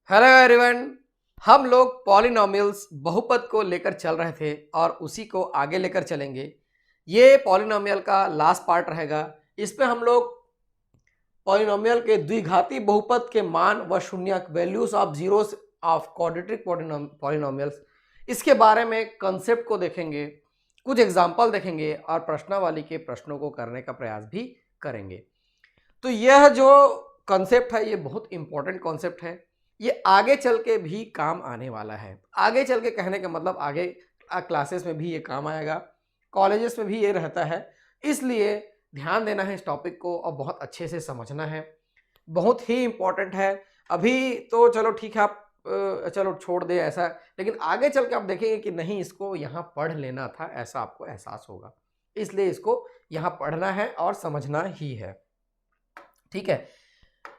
Hello everyone. हम लोग polynomials बहुपद को लेकर चल रहे थे और उसी को आगे लेकर चलेंगे। ये पॉलिनोमियल का लास्ट पार्ट रहेगा। इस पे हम लोग पॉलिनोमियल के द्विघाती बहुपद के मान व शून्यक values of zeros of quadratic polynomials, इसके बारे में कंसेप्ट को देखेंगे, कुछ एग्जाम्पल देखेंगे और प्रश्नावली के प्रश्नों को करने का प्रयास भी करेंगे। तो यह जो कॉन्सेप्ट है ये बहुत इंपॉर्टेंट कॉन्सेप्ट है। ये आगे चल के भी काम आने वाला है। आगे चल के कहने का मतलब आगे क्लासेस में भी ये काम आएगा, कॉलेजेस में भी ये रहता है। इसलिए ध्यान देना है इस टॉपिक को और बहुत अच्छे से समझना है, बहुत ही इंपॉर्टेंट है। अभी तो चलो ठीक है, आप चलो छोड़ दे ऐसा, लेकिन आगे चल के आप देखेंगे कि नहीं, इसको यहाँ पढ़ लेना था, ऐसा आपको एहसास होगा। इसलिए इसको यहाँ पढ़ना है और समझना ही है। ठीक है,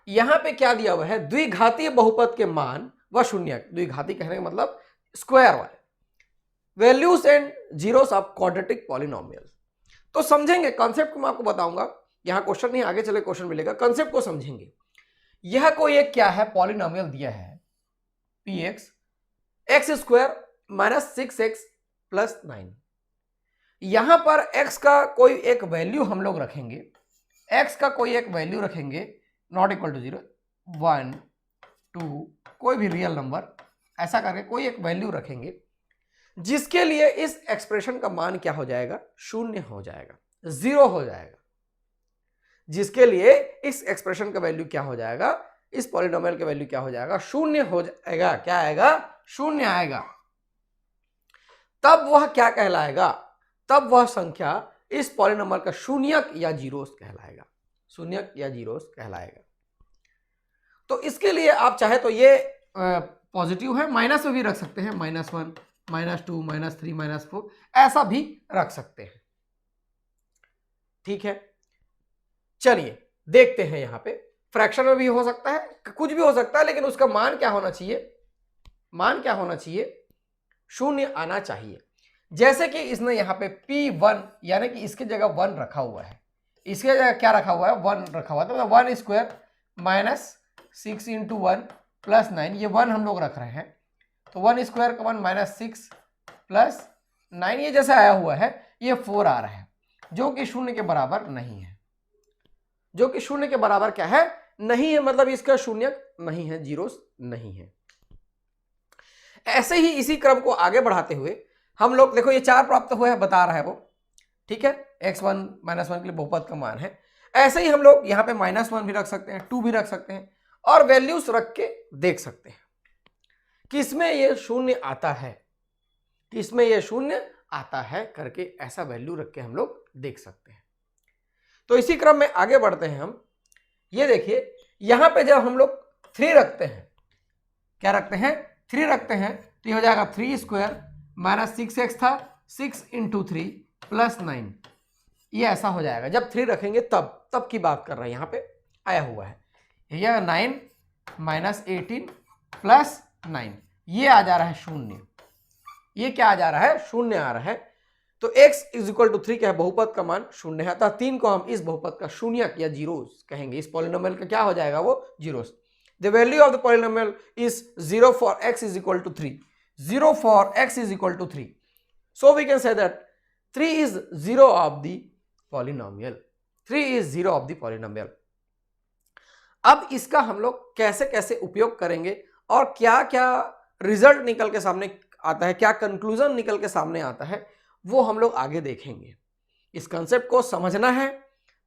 यहां पे क्या दिया हुआ है? द्विघातीय बहुपद के मान व शून्यक। द्विघाती कहने का मतलब स्क्वायर वाले values and zeros of quadratic polynomial. तो समझेंगे कॉन्सेप्ट को, मैं आपको बताऊंगा। यहां क्वेश्चन नहीं, आगे चले क्वेश्चन मिलेगा। कॉन्सेप्ट को समझेंगे। यह कोई एक क्या है? पॉलिनोमियल दिया है P x x square minus 6x plus 9। यहां पर x का कोई एक वैल्यू हम लोग रखेंगे, x का कोई एक वैल्यू रखेंगे नॉट इक्वल टू 0, 1, 2, कोई भी रियल नंबर, ऐसा करके कोई एक वैल्यू रखेंगे जिसके लिए इस एक्सप्रेशन का मान क्या हो जाएगा? शून्य हो जाएगा, 0 हो जाएगा। जिसके लिए इस एक्सप्रेशन का वैल्यू क्या हो जाएगा? इस पॉलिनोमियल का वैल्यू क्या हो जाएगा? शून्य हो जाएगा। क्या आएगा? शून्य आएगा। तब वह क्या कहलाएगा? तब वह संख्या इस पॉलिनोमियल का शून्यक या जीरोस कहलाएगा। शून्यक या जीरोस कहलाएगा। तो इसके लिए आप चाहे तो ये पॉजिटिव है, माइनस में भी रख सकते हैं, -1, -2, -3, -4, ऐसा भी रख सकते हैं। ठीक है, चलिए देखते हैं। यहां पे फ्रैक्शन में भी हो सकता है, कुछ भी हो सकता है, लेकिन उसका मान क्या होना चाहिए? मान क्या होना चाहिए? शून्य आना चाहिए। जैसे कि इसने यहाँ पे P1 यानी कि इसकी जगह 1 रखा हुआ है, इसके जगह क्या रखा हुआ है? 1 रखा हुआ है। तो 1 स्क्वायर माइनस 6 इंटू 1 प्लस 9, ये 1 हम लोग रख रहे हैं। तो 1 स्क्वायर का 1 माइनस 6 प्लस 9, ये जैसे आया हुआ है ये 4 आ रहा है, जो कि शून्य के बराबर नहीं है। जो कि शून्य के बराबर क्या है? नहीं है, मतलब इसका शून्य नहीं है, जीरोस नहीं है। ऐसे ही इसी क्रम को आगे बढ़ाते हुए हम लोग, देखो ये 4 प्राप्त हुआ है, बता रहा है वो। ठीक है, x1 -1 के लिए बहुपद का मान है। ऐसे ही हम लोग यहाँ पे -1 भी रख सकते हैं, 2 भी रख सकते हैं और वैल्यूज रख के देख सकते हैं किसमें ये शून्य आता है, किसमें ये शून्य आता है करके ऐसा वैल्यू रख के हम लोग देख सकते हैं। तो इसी क्रम में आगे बढ़ते हैं हम। ये देखिए, यहां पे जब हम लोग 3 रखते हैं, क्या रखते हैं? 3 रखते हैं, तो ये हो जाएगा 3 स्क्वायर माइनस 6x था, 6 इंटू 3 प्लस 9, ये ऐसा हो जाएगा। जब 3 रखेंगे तब की बात कर रहे हैं, यहाँ पे आया हुआ है। यह 9 माइनस 18 प्लस 9, ये आ जा रहा है शून्य। ये क्या आ जा रहा है? शून्य आ रहा है। तो x इज इक्वल टू 3 क्या है? बहुपद का मान शून्य है, अतः 3 को हम इस बहुपद का शून्यक या जीरोस कहेंगे। इस पॉलिनोमियल का क्या हो जाएगा? वो zeros. The value of the polynomial is 0 for x is equal to 3, 0 for x is equal to 3, so we can say that 3 is 0 of the polynomial, 3 is 0 of the polynomial। अब इसका हम लोग कैसे कैसे उपयोग करेंगे और क्या क्या रिजल्ट निकल के सामने आता है, क्या कंक्लूजन निकल के सामने आता है, वो हम लोग आगे देखेंगे। इस कंसेप्ट को समझना है,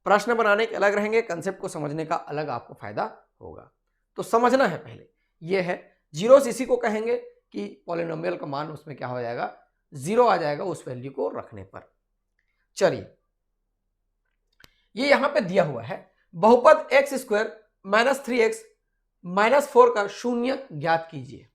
प्रश्न बनाने के अलग रहेंगे, कंसेप्ट को समझने का अलग आपको फायदा होगा। तो समझना है पहले, ये है जीरोस, इसी को कहेंगे कि पॉलिनोमियल का मान उसमें क्या हो जाएगा? 0 आ जाएगा उस वैल्यू को रखने पर। चलिए, ये यहां पे दिया हुआ है बहुपद x square minus 3x minus 4 का शून्यक ज्ञात कीजिए।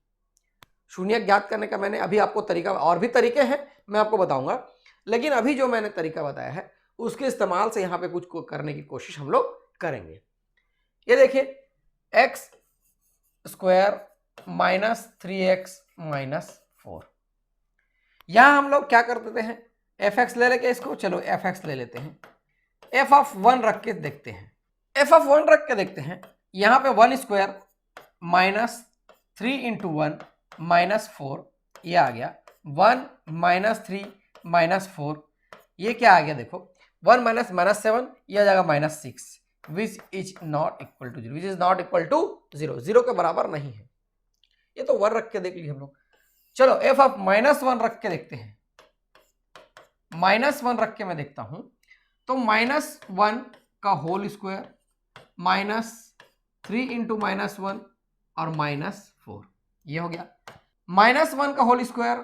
शून्यक ज्ञात करने का मैंने अभी आपको तरीका, और भी तरीके हैं मैं आपको बताऊंगा, लेकिन अभी जो मैंने तरीका बताया है उसके इस्तेमाल से यहां पे कुछ को करने की कोशिश हम लोग करेंगे। ये देखिए, x square minus 3x minus 4, यहां हम लोग क्या कर देते हैं? fx ले लेके इसको, चलो fx ले लेते हैं, f ऑफ 1 रख के देखते हैं, f ऑफ 1 रख के देखते हैं। यहां पे 1 स्क्वायर माइनस 3 इंटू 1 -4 ये आ गया, 1 -3 -4 ये क्या आ गया देखो, 1 -7 ये आ जाएगा -6 which is not equal to 0, which is not equal to 0, 0 के बराबर नहीं है। ये तो 1 रख के देख लिए हम लोग। चलो f ऑफ -1 रख के देखते हैं, -1 रख के मैं देखता हूं, तो -1 का होल स्क्वायर -3 इंटू -1 और -4 ये हो गया, -1 का होल स्क्वायर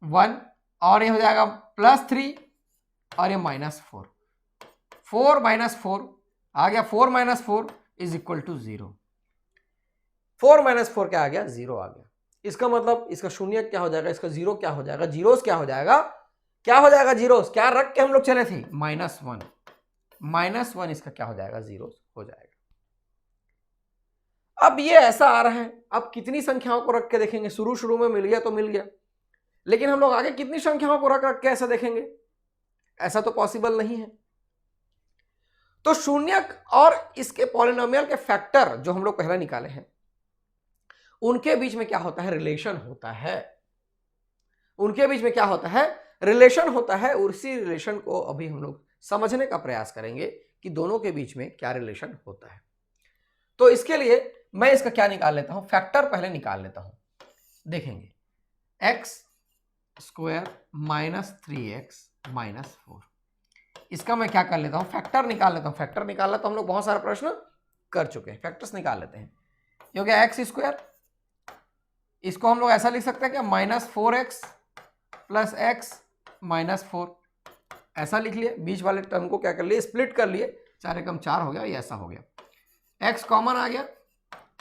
1 और ये हो जाएगा +3 और ये -4, 4 -4 आ गया, 4 -4 इज इक्वल टू 0, 4 -4 क्या आ गया, 0 आ गया। इसका मतलब इसका शून्य क्या हो जाएगा, इसका 0 क्या हो जाएगा, जीरोस क्या हो जाएगा, क्या हो जाएगा जीरोस, क्या रख के हम लोग चले थे, -1 इसका क्या हो जाएगा, जीरोस हो जाएगा। अब ये ऐसा आ रहा है, अब कितनी संख्याओं को रख के देखेंगे, शुरू में मिल गया तो मिल गया, लेकिन हम लोग आगे कितनी संख्याओं को रख के ऐसा देखेंगे, ऐसा तो पॉसिबल नहीं है। तो शून्यक और इसके पॉलिनोमियल के फैक्टर जो हम लोग पहले निकाले हैं, उनके बीच में क्या होता है, रिलेशन होता है, उनके बीच में क्या होता है, रिलेशन होता है। उसी रिलेशन को अभी हम लोग समझने का प्रयास करेंगे कि दोनों के बीच में क्या रिलेशन होता है। तो इसके लिए मैं इसका क्या निकाल लेता हूं, फैक्टर पहले निकाल लेता हूं, देखेंगे x² -3x -4, इसका मैं क्या कर लेता हूं, फैक्टर निकाल लेता हूं। फैक्टर निकालना तो हम लोग बहुत सारे प्रश्न कर चुके हैं, फैक्टर्स निकाल लेते हैं। ये हो गया x², इसको हम लोग ऐसा लिख सकते हैं क्या, -4x + x -4, ऐसा लिख लिए, बीच वाले टर्म को क्या कर लिए, स्प्लिट कर लिए, 4 एकम 4 हो गया, ये ऐसा हो गया। x कॉमन आ गया,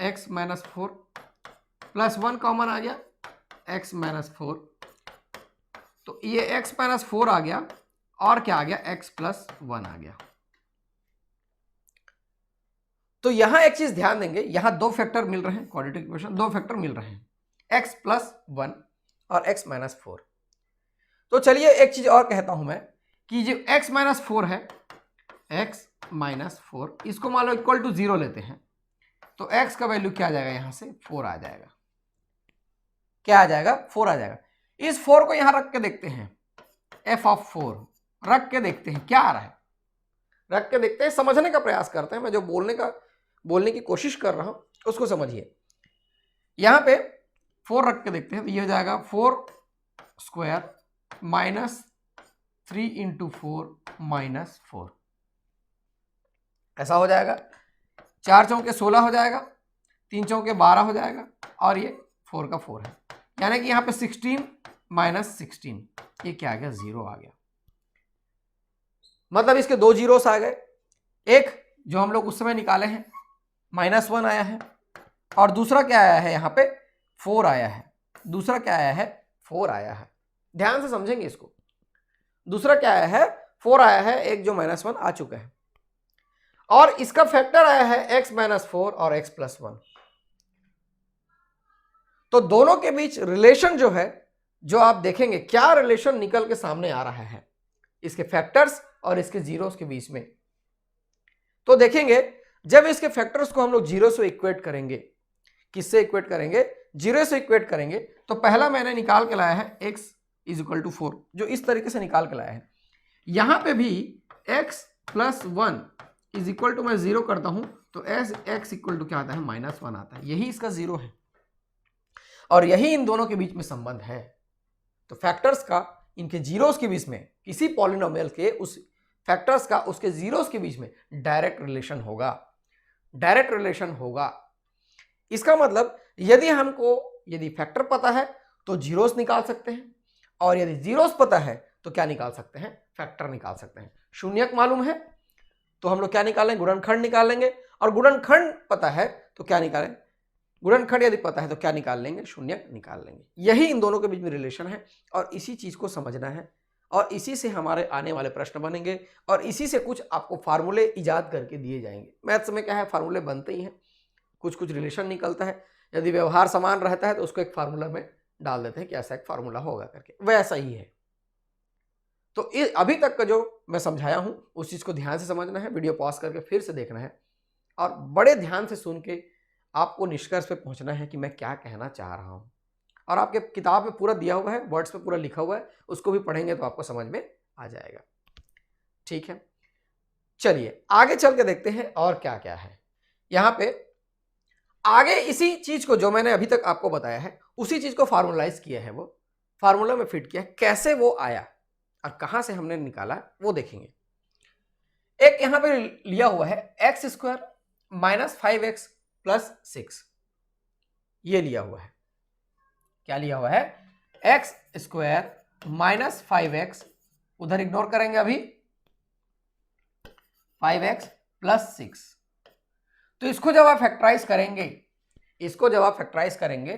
x -4 + 1 कॉमन आ गया, x -4, तो ये x -4 आ गया और क्या आ गया, x + 1 आ गया। तो यहां एक चीज ध्यान देंगे, यहां दो फैक्टर मिल रहे हैं, क्वाड्रेटिक इक्वेशन दो फैक्टर मिल रहे हैं, x + 1 और x -4। तो चलिए एक चीज और कहता हूं मैं कि जो x -4 है, x -4 इसको मान लो इक्वल टू 0 लेते हैं, तो x का वैल्यू क्या आ जाएगा, यहां से 4 आ जाएगा, क्या आ जाएगा, 4 आ जाएगा। इस 4 को यहां रख के देखते हैं, f ऑफ 4 रख के देखते हैं क्या आ रहा है, रख के देखते हैं, समझने का प्रयास करते हैं। मैं जो बोलने की कोशिश कर रहा हूं उसको समझिए। यहां पे 4 रख के देखते हैं, तो ये हो जाएगा 4² -3 इंटू 4 -4, ऐसा हो जाएगा। 4 चौके 16 हो जाएगा, 3 चौके 12 हो जाएगा, और ये 4 का 4 है, यानी कि यहाँ पे 16 -16 ये क्या आ गया, 0 आ गया। मतलब इसके दो जीरोस आ गए, एक जो हम लोग उस समय निकाले हैं -1 आया है, और दूसरा क्या आया है, यहाँ पे 4 आया है, दूसरा क्या आया है, 4 आया है। ध्यान से समझेंगे इसको, दूसरा क्या आया है, 4 आया है, एक जो -1 आ चुका है, और इसका फैक्टर आया है x -4 और x + 1। तो दोनों के बीच रिलेशन जो है, जो आप देखेंगे क्या रिलेशन निकल के सामने आ रहा है इसके फैक्टर्स और इसके जीरोस के बीच में। तो देखेंगे जब इसके फैक्टर्स को हम लोग 0 से इक्वेट करेंगे, किससे इक्वेट करेंगे, 0 से इक्वेट करेंगे, तो पहला मैंने निकाल के लाया है x = 4, जो इस तरीके से निकाल के लाया है। यहां पे भी x + 1 = मैं 0 करता हूं, तो x = क्या आता है, -1 आता है, यही इसका 0 है, और यही इन दोनों के बीच में संबंध है। तो फैक्टर्स का इनके जीरोस के बीच में, किसी पॉलिनोमियल के उस फैक्टर्स का उसके जीरोस के बीच में डायरेक्ट रिलेशन होगा, डायरेक्ट रिलेशन होगा। इसका मतलब यदि फैक्टर पता है तो जीरोस निकाल सकते हैं, और यदि जीरोस पता है तो क्या निकाल सकते हैं, फैक्टर निकाल सकते हैं। शून्यक मालूम है तो हम लोग क्या निकालेंगे, गुणनखंड निकाल लेंगे, और गुणनखंड पता है तो क्या निकालें, गुणनखंड यदि पता है तो क्या निकाल लेंगे, शून्यक निकाल लेंगे। यही इन दोनों के बीच में रिलेशन है, और इसी चीज को समझना है, और इसी से हमारे आने वाले प्रश्न बनेंगे, और इसी से कुछ आपको फार्मूले इजाद करके दिए जाएंगे। मैथ्स में क्या है, फार्मूले बनते ही हैं, कुछ कुछ रिलेशन निकलता है, यदि व्यवहार समान रहता है तो उसको एक फार्मूला में डाल देते हैं कि ऐसा एक फार्मूला होगा करके, वैसा ही है। तो अभी तक का जो मैं समझाया हूं उस चीज को ध्यान से समझना है, वीडियो पॉज करके फिर से देखना है, और बड़े ध्यान से सुन के आपको निष्कर्ष पे पहुंचना है कि मैं क्या कहना चाह रहा हूं, और आपके किताब में पूरा दिया हुआ है, वर्ड्स पे पूरा लिखा हुआ है, उसको भी पढ़ेंगे तो आपको समझ में आ जाएगा। ठीक है, चलिए आगे चल के देखते हैं और क्या क्या है यहां पे। आगे इसी चीज को जो मैंने अभी तक आपको बताया है उसी चीज को फार्मूलाइज किया है, वो फार्मूला में फिट किया है। कैसे वो आया और कहां से हमने निकाला वो देखेंगे। एक यहां पे लिया हुआ है x square minus 5x plus 6, ये लिया हुआ है। क्या लिया हुआ है? एक्स स्क्वायर माइनस 5x, उधर इग्नोर करेंगे अभी, 5x प्लस 6। तो इसको जब आप फैक्टराइज करेंगे, इसको जब आप फैक्टराइज करेंगे,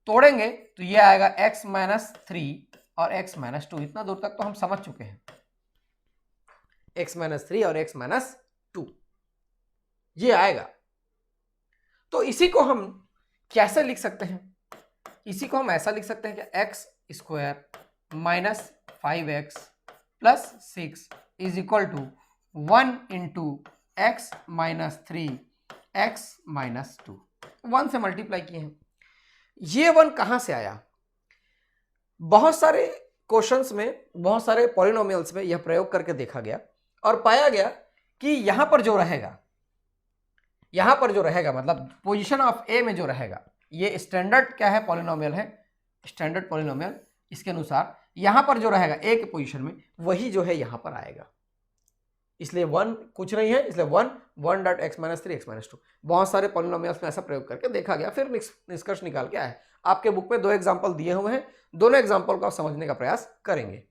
तोड़ेंगे, तो ये आएगा x माइनस 3 और x माइनस 2। इतना दूर तक तो हम समझ चुके हैं, x माइनस 3 और x माइनस 2 ये आएगा। तो इसी को हम कैसे लिख सकते हैं? इसी को हम ऐसा लिख सकते हैं कि x square minus 5x plus 6 is equal to 1 into x minus 3 x minus 2। 1 से मल्टीप्लाई किए हैं। ये 1 कहां से आया? बहुत सारे क्वेश्चंस में, बहुत सारे पॉलिनोमियल्स में यह प्रयोग करके देखा गया और पाया गया कि यहां पर जो रहेगा, यहां पर जो रहेगा मतलब पोजीशन ऑफ ए में जो रहेगा, ये स्टैंडर्ड क्या है? पॉलिनोमियल है, स्टैंडर्ड पॉलिनोमियल। इसके अनुसार यहां पर जो रहेगा ए के पोजीशन में, वही जो है यहां पर आएगा। इसलिए 1 कुछ नहीं है, इसलिए 1 dot x minus 3 x minus 2। बहुत सारे पॉलिनोमियल्स में ऐसा प्रयोग करके देखा गया, फिर निष्कर्ष निकाल के आया। आपके बुक में 2 एग्जाम्पल दिए हुए हैं, दोनों एग्जाम्पल को आप समझने का प्रयास करेंगे।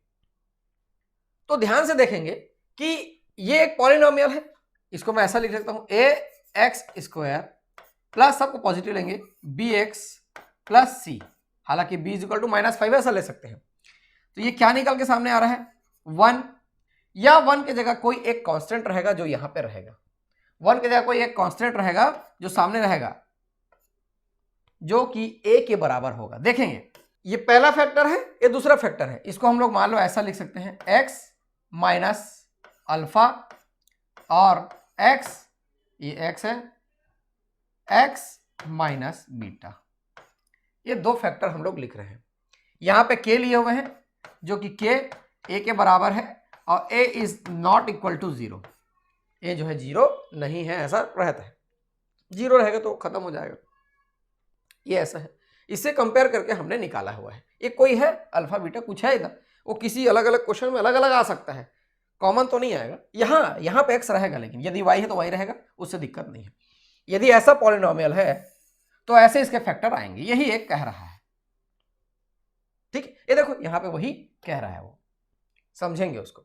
तो ध्यान से देखेंगे कि ये एक पॉलिनोमियल है, इसको मैं ऐसा लिख सकता हूं, ए एक्स स्क्वायर प्लस, सबको पॉजिटिव लेंगे, बी एक्स प्लस सी। हालांकि b is equal to minus 5 ऐसा ले सकते हैं। तो ये क्या निकल के सामने आ रहा है? 1, या 1 की जगह कोई एक कांस्टेंट रहेगा जो यहां पे रहेगा। 1 की जगह कोई एक कांस्टेंट रहेगा जो सामने रहेगा, जो कि a के बराबर होगा। देखेंगे ये पहला फैक्टर है, ये दूसरा फैक्टर है। इसको हम लोग मान लो ऐसा लिख सकते हैं, x माइनस अल्फा और x, ये x है, x माइनस बीटा। ये 2 फैक्टर हम लोग लिख रहे हैं। यहां पे k लिए हुए हैं जो कि k a के बराबर है और a is not equal to 0। a जो है 0 नहीं है, ऐसा रहता है। 0 रहेगा तो खत्म हो जाएगा, ये ऐसा है। इससे कंपेयर करके हमने निकाला हुआ है। ये कोई है अल्फा बीटा, कुछ है इधर, वो किसी अलग अलग क्वेश्चन में अलग अलग आ सकता है, कॉमन तो नहीं आएगा। यहाँ पे x रहेगा, लेकिन यदि y है तो y रहेगा, उससे दिक्कत नहीं है। यदि ऐसा पॉलिनोमियल है तो ऐसे इसके फैक्टर आएंगे, यही एक कह रहा है। ठीक, ये देखो यहां पे वही कह रहा है, वो समझेंगे उसको।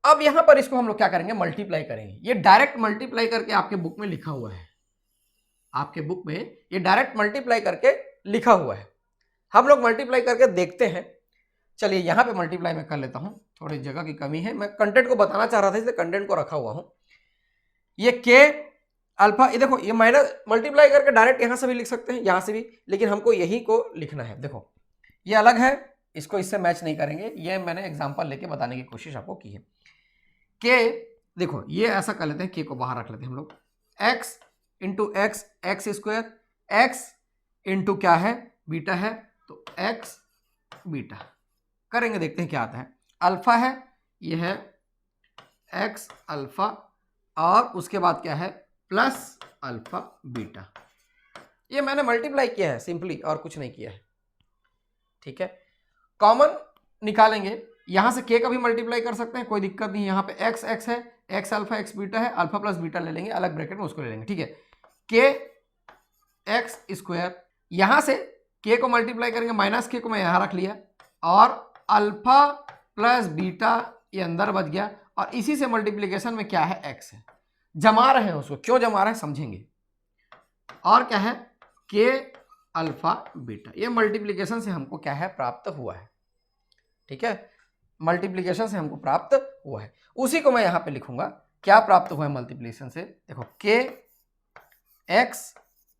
अब यहां पर इसको हम लोग क्या करेंगे? मल्टीप्लाई करेंगे। ये डायरेक्ट मल्टीप्लाई करके आपके बुक में लिखा हुआ है, आपके बुक में ये डायरेक्ट मल्टीप्लाई करके लिखा हुआ है। हम लोग मल्टीप्लाई करके देखते हैं। चलिए यहां पे मल्टीप्लाई मैं कर लेता हूं, थोड़ी जगह की कमी है, मैं कंटेंट को बताना चाह रहा था इसलिए कंटेंट को रखा हुआ हूं। ये के अल्फा, ये देखो ये माइनस मल्टीप्लाई करके डायरेक्ट यहां से भी लिख सकते हैं, यहां से भी, लेकिन हमको यही को लिखना है। देखो ये अलग है, इसको इससे मैच नहीं करेंगे, ये मैंने एग्जांपल लेके बताने की कोशिश आपको की है। के देखो ये ऐसा कर लेते हैं, के को बाहर रख लेते हैं हम लोग, x into x, x square, x into क्या है? बीटा है, तो एक्स बीटा करेंगे, देखते हैं क्या आता है। अल्फा है, ये है एक्स अल्फा, और उसके बाद क्या है? Plus alpha beta. ये मैंने मल्टीप्लाई किया है सिंपली, और कुछ नहीं किया है। ठीक है, कॉमन निकालेंगे, यहां से के का भी मल्टीप्लाई कर सकते हैं, कोई दिक्कत नहीं। यहां पे एक्स एक्स है, एक्स अल्फा एक्स बीटा है, अल्फा प्लस बीटा ले लेंगे, अलग ब्रैकेट में उसको ले लेंगे। ठीक है, के एक्स स्क्वायर, यहां से के को मल्टीप्लाई करेंगे, माइनस के को मैं यहां रख लिया, और अल्फा प्लस बीटा ये अंदर बच गया, और इसी से मल्टीप्लीकेशन में क्या है? एक्स है। जमा रहे हैं उसको, क्यों जमा रहे हैं समझेंगे। और क्या है? के अल्फा बीटा, ये मल्टीप्लीकेशन से हमको क्या है? प्राप्त हुआ है। ठीक है, मल्टीप्लीकेशन से हमको प्राप्त हुआ है, उसी को मैं यहां पे लिखूंगा। क्या प्राप्त हुआ है मल्टीप्लीकेशन से? देखो के एक्स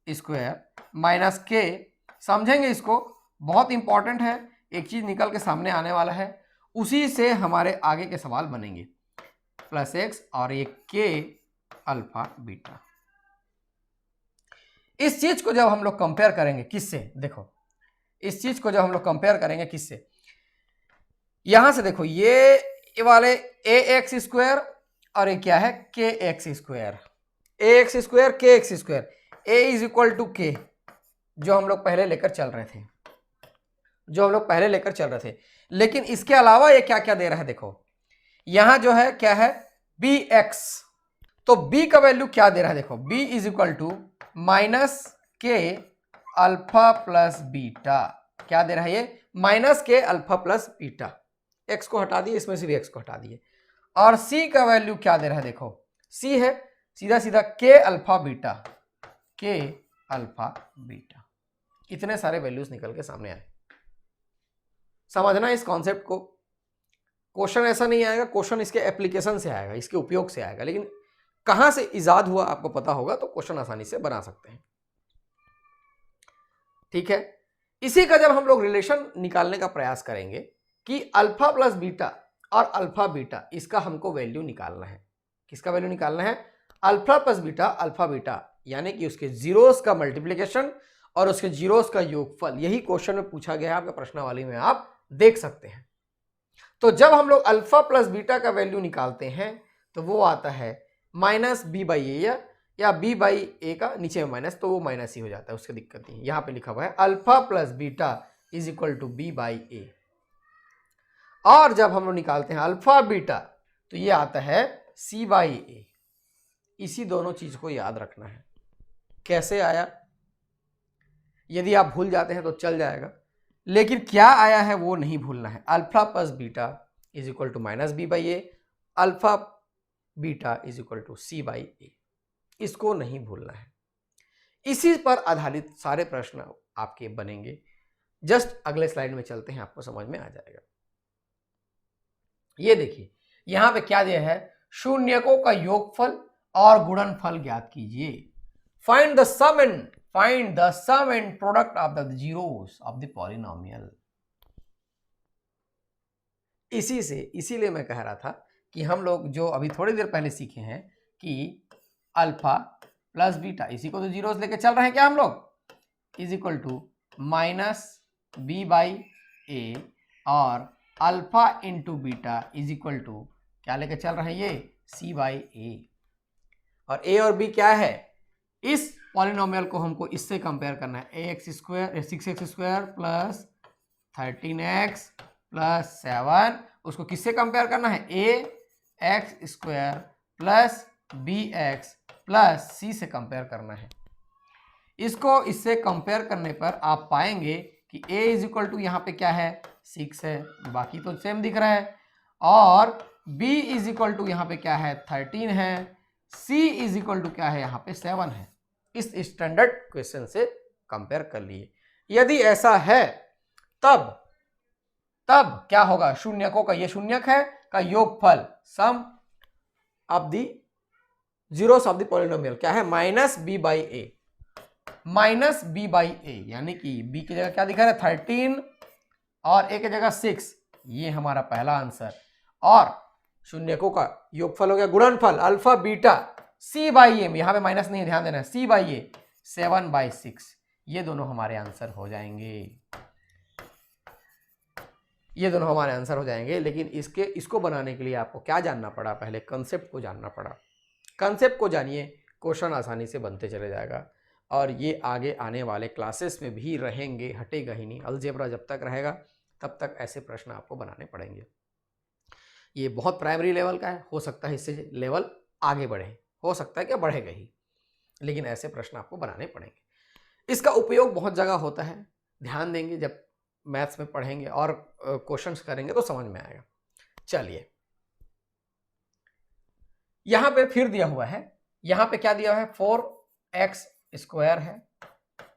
स्क्वायर माइनस के, समझेंगे इसको, बहुत इंपॉर्टेंट है, एक चीज निकल के सामने आने वाला है, उसी से हमारे आगे के सवाल बनेंगे। प्लस एक्स और ये के अल्फा बीटा, इस चीज को जब हम लोग कंपेयर करेंगे किससे, देखो इस चीज को जब हम लोग कंपेयर करेंगे किससे, यहां से देखो ये वाले ए एक्स स्क्वायर और ये क्या है k x square, a x square k x square, a is equal to k जो हम लोग पहले लेकर चल रहे थे, लेकिन इसके अलावा ये क्या क्या दे रहा है, देखो यहां जो है क्या है बी एक्स, तो b का वैल्यू क्या दे रहा है, देखो b is equal to minus k alpha plus beta, क्या दे रहा है ये minus k alpha plus beta, x को हटा दिए, इसमें से भी x को हटा दिए, और c का वैल्यू क्या दे रहा है, देखो c है सीधा सीधा के अल्फा बीटा, इतने सारे वैल्यूज निकल के सामने आए। समझना इस कॉन्सेप्ट को, क्वेश्चन ऐसा नहीं आएगा, क्वेश्चन इसके एप्लीकेशन से आएगा, इसके उपयोग से आएगा, लेकिन कहां से इजाद हुआ आपको पता होगा तो क्वेश्चन आसानी से बना सकते हैं। ठीक है, इसी का जब हम लोग रिलेशन निकालने का प्रयास करेंगे कि अल्फा प्लस बीटा और अल्फा बीटा, इसका हमको वैल्यू निकालना है, किसका वैल्यू निकालना है, alpha plus beta alpha beta, यानी कि उसके जीरोस का मल्टीप्लिकेशन और उसके जीरोस का योगफल, यही क्वेश्चन में पूछा गया है आपके प्रश्नावली में, आप देख सकते हैं। तो जब हम लोग अल्फा प्लस बीटा का वैल्यू निकालते हैं तो वो आता है माइनस बी बाई ए, या बी बाई ए का नीचे में माइनस, तो वो माइनस ही हो जाता है, उसकी दिक्कत नहीं है। यहां पे लिखा हुआ है alpha plus beta is equal to b by a, और जब हम लोग निकालते हैं अल्फा बीटा तो ये आता है सी बाई ए। इसी दोनों चीज को याद रखना है। कैसे आया, यदि आप भूल जाते हैं तो चल जाएगा, लेकिन क्या आया है वो नहीं भूलना है। Alpha plus beta is equal to minus b by a, alpha beta is equal to c by a, इसको नहीं भूलना है। इसी पर आधारित सारे प्रश्न आपके बनेंगे। जस्ट अगले स्लाइड में चलते हैं, आपको समझ में आ जाएगा। ये देखिए यहां पे क्या दिया है, शून्यकों का योगफल और गुणनफल ज्ञात कीजिए। Find the sum and product of the zeros of the polynomial. इसीलिए मैं कह रहा था कि हम लोग जो अभी थोड़ी देर पहले सीखे हैं कि अल्फा प्लस बीटा, इसी को तो जीरोस लेके चल रहे हैं क्या हम लोग, is equal to minus b by a, और alpha into beta is equal to क्या लेके चल रहे हैं, ये सी बाई ए। और ए और बी क्या है, इस पॉलिनोमियल को हमको इससे कंपेयर करना है, a x square 6x square plus 13x plus 7, उसको किससे कंपेयर करना है, a x square plus b x plus c से कंपेयर करना है। इसको इससे कंपेयर करने पर आप पाएंगे कि a इज इक्वल टू यहाँ पे क्या है 6 है, बाकी तो सेम दिख रहा है, और b इज इक्वल टू यहाँ पे क्या है 13 है, c इज इक्वल टू क्या है यहाँ पे 7 है। इस स्टैंडर्ड क्वेश्चन से कंपेयर कर लिए। यदि ऐसा है तब क्या होगा, शून्यकों का, ये शून्यक है का योगफल, sum of the zeros of the polynomial क्या है, minus b by a, minus b by a, यानी कि b की जगह क्या दिखा रहा है 13 और a की जगह 6, ये हमारा पहला आंसर। और शून्यकों का योगफल हो गया गुणनफल अल्फा बीटा c बाई ए, यहां पे माइनस नहीं है, ध्यान देना, c बाई ए 7/6, ये दोनों हमारे आंसर हो जाएंगे, ये दोनों हमारे आंसर हो जाएंगे। लेकिन इसको बनाने के लिए आपको क्या जानना पड़ा, पहले कंसेप्ट को जानना पड़ा। कंसेप्ट को जानिए, क्वेश्चन आसानी से बनते चले जाएगा, और ये आगे आने वाले क्लासेस में भी रहेंगे, हटेगा ही नहीं। अलजेब्रा जब तक रहेगा तब तक ऐसे प्रश्न आपको बनाने पड़ेंगे। ये बहुत प्राइमरी लेवल का है, हो सकता है इससे लेवल आगे बढ़े, हो सकता है कि बढ़ेगा ही, लेकिन ऐसे प्रश्न आपको बनाने पड़ेंगे। इसका उपयोग बहुत जगह होता है, ध्यान देंगे, जब मैथ्स में पढ़ेंगे और क्वेश्चंस करेंगे तो समझ में आएगा। चलिए यहां पे फिर दिया हुआ है, यहां पे क्या दिया हुआ है 4x स्क्वायर है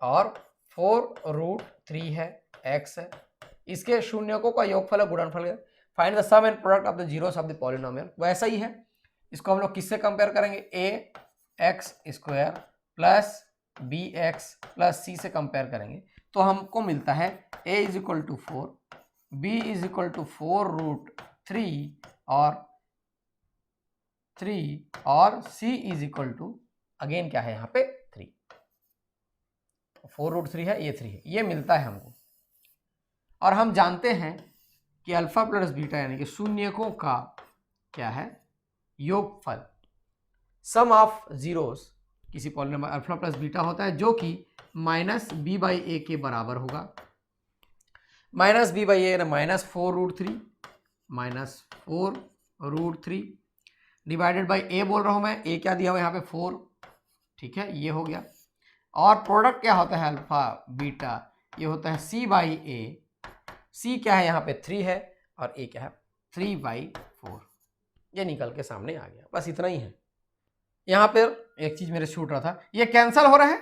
और 4√3 है, x है, इसके शून्यकों का योगफल है गुणनफल है। Find the sum and product of the zeros of the polynomial, वैसा ही है, इसको हम लोग किससे कंपेयर करेंगे, ax square plus bx plus c से कंपेयर करेंगे तो हमको मिलता है a is equal to 4, b is equal to 4√3 और c is equal to again क्या है यहाँ पे 3। 4√3 है, ये 3 है, ये मिलता है हमको। और हम जानते हैं कि अल्फा प्लस बीटा यानी कि शून्यकों का क्या है, योगफल, सम ऑफ जीरोस किसी पॉलिनोमियल अल्फा प्लस बीटा होता है, जो कि -b/a के बराबर होगा। -b/a यानी -4√3 -4√3 डिवाइडेड बाई a बोल रहा हूं मैं, a क्या दिया हुआ यहाँ पे 4, ठीक है, ये हो गया। और प्रोडक्ट क्या होता है अल्फा बीटा, ये होता है c/a, c क्या है यहाँ पे 3 है और a क्या है 3/4, ये निकल के सामने आ गया। बस इतना ही है। यहाँ पर एक चीज मेरे छूट रहा था, ये कैंसिल हो रहा है,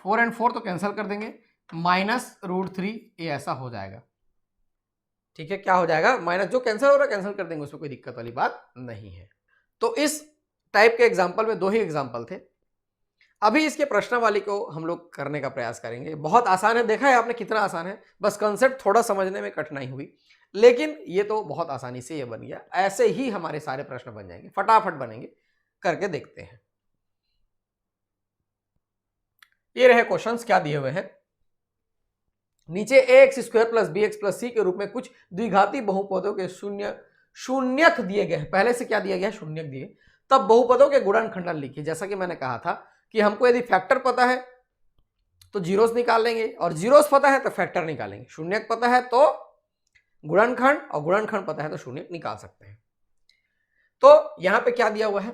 4 और 4 तो कैंसिल कर देंगे, -√3 ये ऐसा हो जाएगा, ठीक है, क्या हो जाएगा, माइनस, जो कैंसिल हो रहा है कैंसिल कर देंगे, उसमें कोई दिक्कत वाली बात नहीं है। तो इस टाइप के एग्जाम्पल में 2 ही एग्जाम्पल थे। अभी इसके प्रश्नावली को हम लोग करने का प्रयास करेंगे। बहुत आसान है, देखा है आपने कितना आसान है, बस कंसेप्ट थोड़ा समझने में कठिनाई हुई, लेकिन ये तो बहुत आसानी से ये बन गया। ऐसे ही हमारे सारे प्रश्न बन जाएंगे, फटाफट बनेंगे, करके देखते हैं। ये रहे क्वेश्चंस, क्या दिए हुए हैं नीचे, ax² + bx + c के रूप में कुछ द्विघाती बहुपदों के शून्यक दिए गए हैं। पहले से क्या दिया गया है, शून्यक दिए, तब बहुपदों के गुणनखंडन लिखिए। जैसा कि मैंने कहा था कि हमको यदि फैक्टर पता है तो जीरोस निकाल लेंगे, और जीरोस पता है तो फैक्टर निकालेंगे। शून्यक पता है तो गुणनखंड, और गुणनखंड पता है तो शून्यक निकाल सकते हैं। तो यहां पे क्या दिया हुआ है,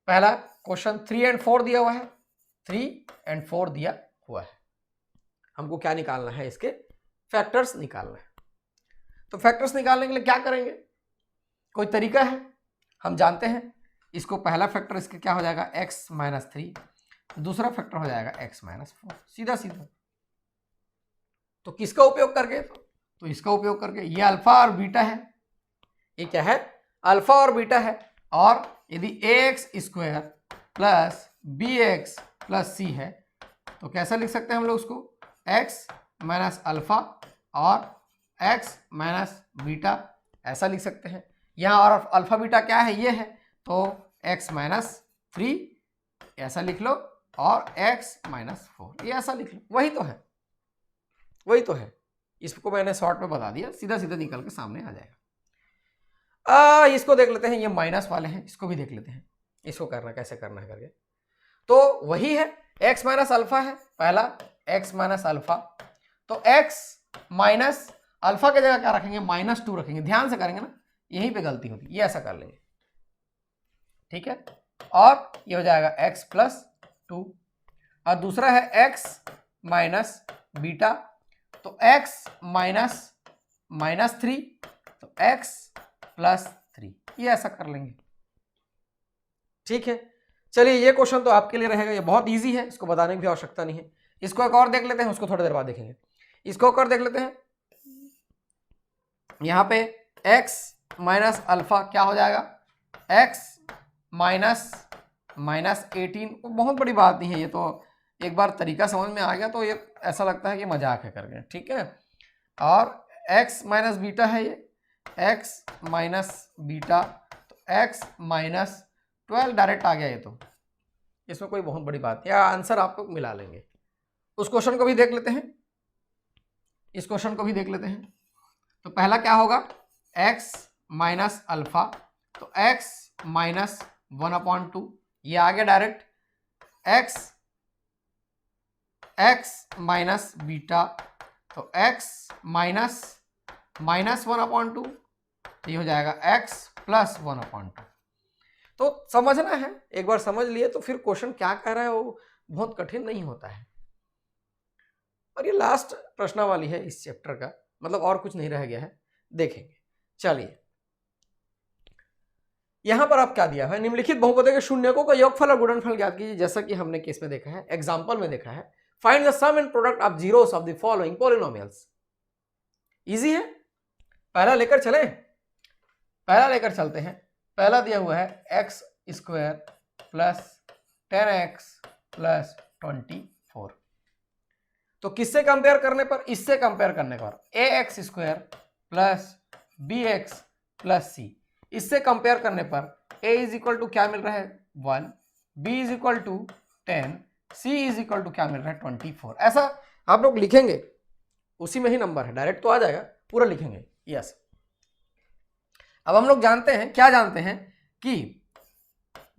पहला क्वेश्चन 3 और 4 दिया हुआ है, 3 और 4 दिया हुआ है। हमको क्या निकालना है, इसके फैक्टर्स निकालना है। तो फैक्टर्स निकालने के लिए क्या करेंगे, कोई तरीका है, हम जानते हैं। इसको पहला फैक्टर इसके क्या हो जाएगा, x - 3, दूसरा फैक्टर हो जाएगा x - 4, सीधा सीधा। तो किसका उपयोग करके, तो इसका उपयोग करके। ये अल्फा और बीटा है, ये क्या है, अल्फा और बीटा है। और यदि ax² + bx + c है तो कैसा लिख सकते हैं हम लोग उसको, x - अल्फा और x - बीटा, ऐसा लिख सकते हैं। यहाँ और अल्फा बीटा क्या है, ये है, तो x - 3 ऐसा लिख लो, और x - 4 ये ऐसा लिख लो। वही तो है, वही तो है। इसको मैंने शॉर्ट में बता दिया, सीधा सीधा निकल के सामने आ जाएगा। इसको देख लेते हैं, ये माइनस वाले हैं, इसको भी देख लेते हैं, इसको करना कैसे करना है करके। तो वही है, x - अल्फा है पहला, x - अल्फा, तो x - अल्फा की जगह क्या रखेंगे, -2 रखेंगे। ध्यान से करेंगे ना, यहीं पे गलती होती है, ये ऐसा कर लेंगे, ठीक है। और ये हो जाएगा x + 2, और दूसरा है x - बीटा, तो x - 3, तो x + 3, ये ऐसा कर लेंगे, ठीक है। चलिए, ये क्वेश्चन तो आपके लिए रहेगा, ये बहुत इजी है, इसको बताने की भी आवश्यकता नहीं है। इसको एक और देख लेते हैं, उसको थोड़ी देर बाद देखेंगे। इसको एक और देख लेते हैं, यहाँ पे x - अल्फा क्या हो जाएगा, x - 18, बहुत बड़ी बात नहीं है, ये तो एक बार तरीका समझ में आ गया तो ये ऐसा लगता है कि मजाक है करके, ठीक है। और x - बीटा है, ये x - बीटा, तो x - 12 डायरेक्ट आ गया, ये तो इसमें कोई बहुत बड़ी बात नहीं, आंसर आप लोग मिला लेंगे। उस क्वेश्चन को भी देख लेते हैं, इस क्वेश्चन को भी देख लेते हैं। तो पहला क्या होगा, x - अल्फा, तो x - 1/2, ये आ गया डायरेक्ट। x - बीटा, तो x - 1/2, तो ये हो जाएगा x + 1/2। तो समझना है, एक बार समझ लिए तो फिर क्वेश्चन क्या कह रहा है वो बहुत कठिन नहीं होता है। और ये लास्ट प्रश्नावली है इस चैप्टर का, मतलब और कुछ नहीं रह गया है, देखेंगे। चलिए, यहां पर आप क्या दिया है, निम्नलिखित बहुपदों के शून्यकों का योगफल और गुणनफल ज्ञात कीजिए। जैसा कि हमने केस में देखा है, एग्जांपल में देखा है, find the sum and product of zeros of the following polynomials. Easy है, पहला लेकर चले, पहला लेकर चलते हैं। पहला दिया हुआ है x² + 10x + 24, तो किससे कंपेयर करने पर, इससे कंपेयर करने पर ax² + bx + c, इससे कंपेयर करने पर a = क्या मिल रहा है, 1, b = 10, c is equal to क्या मिल रहा है 24। ऐसा आप लोग लिखेंगे, उसी में ही नंबर है, डायरेक्ट तो आ जाएगा, पूरा लिखेंगे। यस, अब हम लोग जानते हैं, क्या जानते हैं कि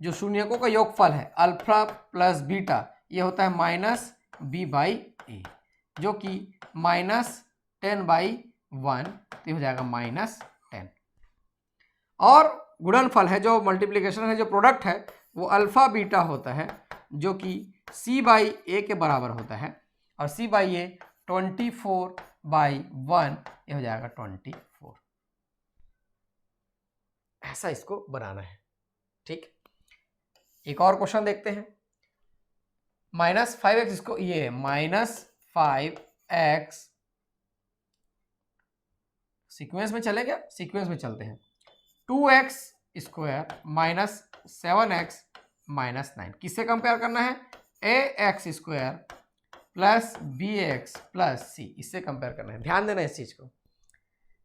जो शून्यकों का योगफल है अल्फा प्लस बीटा ये होता है माइनस बी बाई ए, जो कि -10/1 तो हो जाएगा -10। और गुणनफल है, जो मल्टीप्लिकेशन है, जो प्रोडक्ट है वो अल्फा बीटा होता है, जो कि c बाई ए के बराबर होता है, और c बाई ए 24/1 ये हो जाएगा 24। ऐसा इसको बनाना है। ठीक, एक और क्वेश्चन देखते हैं। -5x, इसको ये -5x सीक्वेंस में चले क्या, सीक्वेंस में चलते हैं। 2x स्क्वायर -7x -9 किससे कंपेयर करना है, ax square plus bx plus c, इससे कंपेयर करना है। ध्यान देना इस चीज को,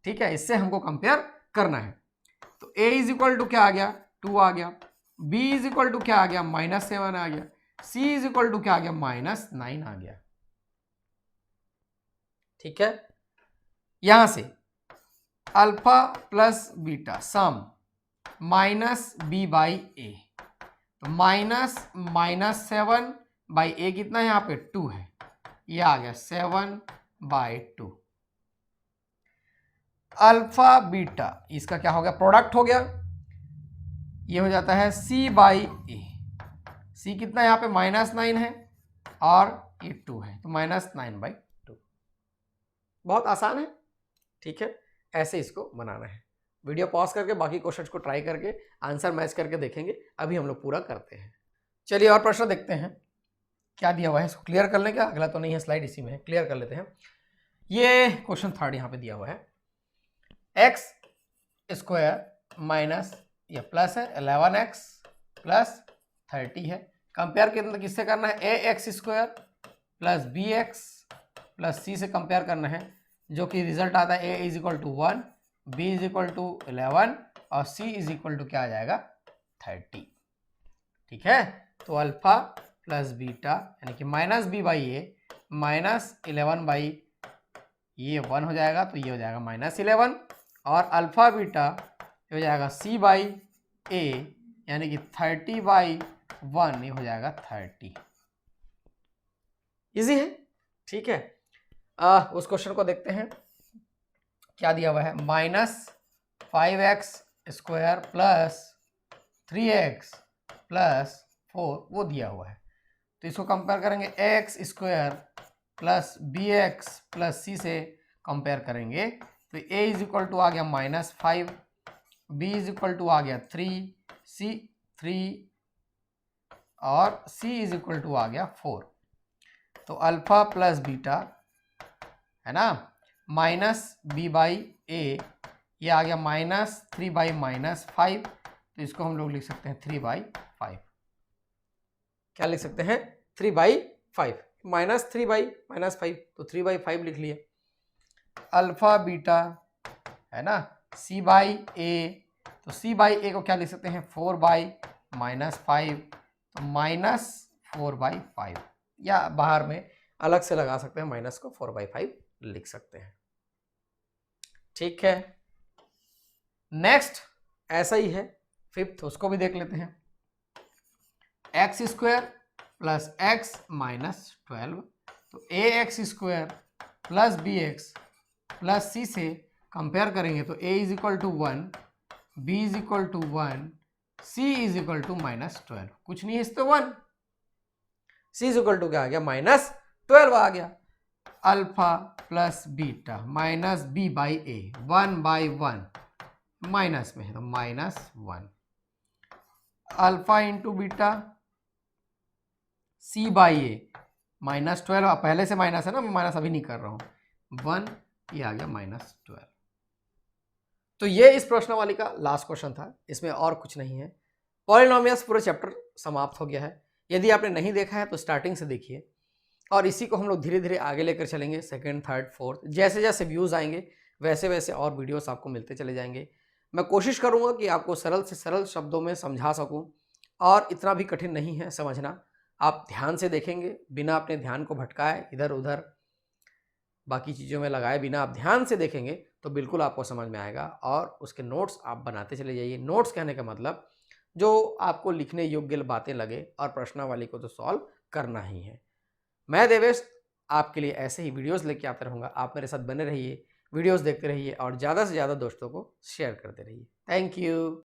ठीक है, इससे हमको कंपेयर करना है। तो a इज इक्वल टू क्या आ गया 2 आ गया, b इज इक्वल टू क्या आ गया -7 आ गया, c इज इक्वल टू क्या आ गया -9 आ गया। ठीक है, यहां से alpha plus beta sum -b by a, तो -7 बाई ए कितना है यहाँ पे 2 है, ये आ गया 7/2। अल्फा बीटा इसका क्या हो गया, प्रोडक्ट हो गया, ये हो जाता है c बाई ए। c कितना यहाँ पे -9 है और ये 2 है, तो -9/2। बहुत आसान है। ठीक है, ऐसे इसको बनाना है। वीडियो पॉज करके बाकी क्वेश्चंस को ट्राई करके आंसर मैच करके देखेंगे। अभी हम लोग पूरा करते हैं। चलिए और प्रश्न देखते हैं क्या दिया हुआ है, इसको क्लियर कर लें क्या, अगला तो नहीं है, स्लाइड इसी में है, क्लियर कर लेते हैं। ये क्वेश्चन 3 यहाँ पे दिया हुआ है, x स्क्वायर माइनस ये प्लस है 11x प्लस 30 है, कंपेयर किससे करना है, ax square plus bx plus c से कंपेयर करना है, जो कि रिजल्ट आता है a is equal to 1, b is equal to 11 और c इज इक्वल टू क्या आ जाएगा 30। ठीक है, तो अल्फा प्लस बीटा यानी कि -b बाई ए -11 बाई ये 1 हो जाएगा, तो ये हो जाएगा -11, और अल्फा बीटा हो जाएगा c बाई ए यानी कि 30/1 ये हो जाएगा 30। इजी है। ठीक है, उस क्वेश्चन को देखते हैं क्या दिया हुआ है, -5x square plus 3x plus 4 वो दिया हुआ है, तो इसको कंपेयर करेंगे ax square plus bx plus c से कंपेयर करेंगे, तो a इज इक्वल टू आ गया -5, b इज इक्वल टू आ गया 3, c 3 और c इज इक्वल टू आ गया 4। तो अल्फा प्लस बीटा है ना -b बाई ए, ये आ गया -3 बाई -5, तो इसको हम लोग लिख सकते हैं 3/5। क्या लिख सकते हैं 3/5, -3 बाई -5 तो 3/5 लिख लिए। अल्फा बीटा है ना c बाई ए, तो c बाई ए को क्या लिख सकते हैं 4/-5, तो -4/5, या बाहर में अलग से लगा सकते हैं, माइनस को 4/5 लिख सकते हैं। ठीक है, नेक्स्ट ऐसा ही है फिफ्थ, उसको भी देख लेते हैं। x स्क्वायर प्लस x -12, तो ax square plus bx plus c से कंपेयर करेंगे, तो a is equal to 1, b is equal to 1, c is equal to -12, कुछ नहीं है इस तो 1, c इज इक्वल टू क्या आ गया -12 आ गया। Alpha plus beta -b by a 1/1 minus में है तो -1, alpha into beta c by a -12, पहले से माइनस है ना, मैं माइनस अभी नहीं कर रहा हूँ, 1 ये आ गया -12। तो ये इस प्रश्नावली का लास्ट क्वेश्चन था, इसमें और कुछ नहीं है। पॉलिनोमियल्स पूरा चैप्टर समाप्त हो गया है। यदि आपने नहीं देखा है तो स्टार्टिंग से देखिए, और इसी को हम लोग धीरे धीरे आगे लेकर चलेंगे, सेकंड, थर्ड, फोर्थ, जैसे जैसे व्यूज़ आएंगे वैसे वैसे और वीडियोस आपको मिलते चले जाएंगे। मैं कोशिश करूँगा कि आपको सरल से सरल शब्दों में समझा सकूँ, और इतना भी कठिन नहीं है समझना। आप ध्यान से देखेंगे, बिना अपने ध्यान को भटकाए इधर उधर बाकी चीज़ों में लगाए बिना आप ध्यान से देखेंगे तो बिल्कुल आपको समझ में आएगा और उसके नोट्स आप बनाते चले जाइए। नोट्स कहने का मतलब जो आपको लिखने योग्य बातें लगे और प्रश्नावली को तो सॉल्व करना ही है। मैं देवेश आपके लिए ऐसे ही वीडियोस लेके आता रहूँगा। आप मेरे साथ बने रहिए, वीडियोस देखते रहिए और ज़्यादा से ज़्यादा दोस्तों को शेयर करते रहिए। Thank you.